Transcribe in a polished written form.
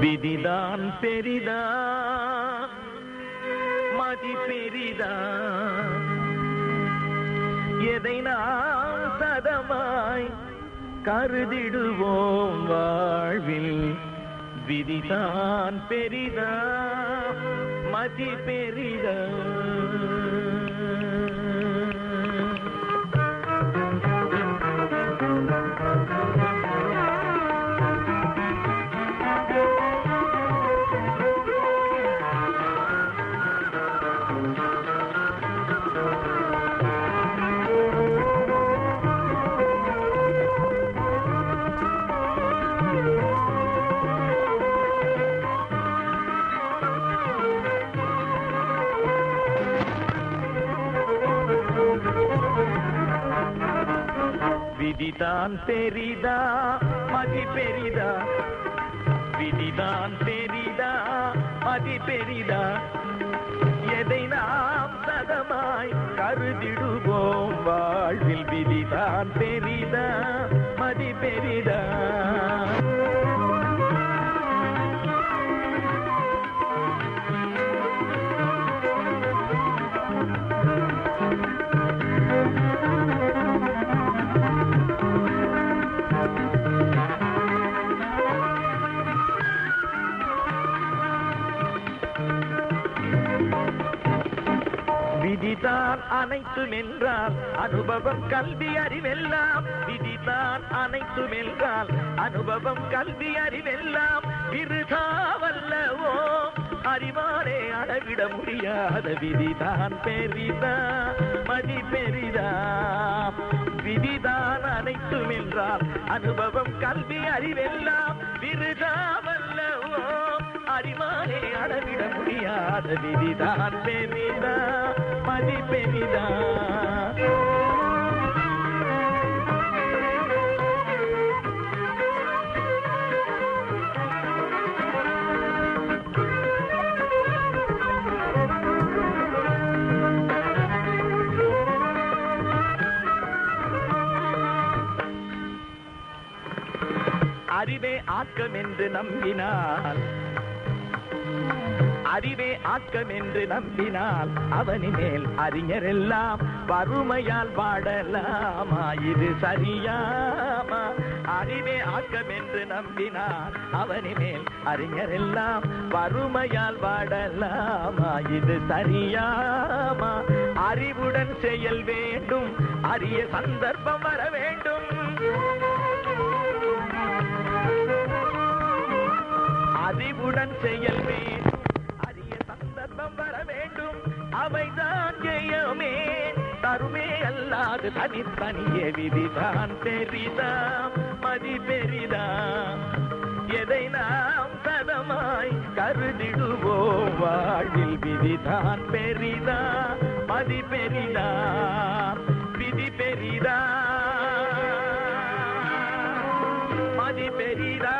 விதிதான் பெரிதா மதி பெரிதா எதை நாம் சதமாய் கருதிடுவோம் வாழ்வில் விதிதான் பெரிதா மதி பெரிதா விதிதான் பெரிதா மதி பெரிதா விதிதான் பெரிதா மதி பெரிதா எதை நாம் சதமாய் கருதிடுவோம் வாழ்வில் விதிதான் பெரிதா மதி பெரிதா விதிதான் அனைத்தும் என்றால் அனுபவம் கல்வி அறிவெல்லாம் விதிதான் அனைத்தும் என்றால் அனுபவம் கல்வி அறிவெல்லாம் விருதாவல்லவோ அறிவாரே அளவிட முடியாத விதிதான் பெரிதா மதி பெரிதா விதிதான் அனைத்தும் என்றால் அனுபவம் கல்வி அறிவெல்லாம் விருதாவல்லவோ அறிவாரே அளவிட முடியாத விதிதான் பெரிதா மதி பெரிதா அறிவே ஆக்கம் என்று நம்பினால் அறிவே ஆக்கம் என்று நம்பினால் அவனி மேல் அறிஞர் எல்லாம் வறுமையால் வாடலாமா இது சரியாமா அறிவே ஆக்கம் என்று நம்பினால் அவனி மேல் அறிஞர் எல்லாம் வறுமையால் வாடலாமா இது சரியாமா அறிவுடன் செயல் வேண்டும் அரிய சந்தர்ப்பம் வர வேண்டும் அறிவுடன் செயல் வேண்டும் வர வேண்டும் அவைதான் ஜெயமே தருமே அல்லாது தனித்தனிய விதிதான் பெரிதா மதி பெரிதா எதை நாம் சதமாய் கருதிடுவோம் வாழ்வில் விதிதான் பெரிதா மதி பெரிதா விதி பெரிதா மதி பெரிதா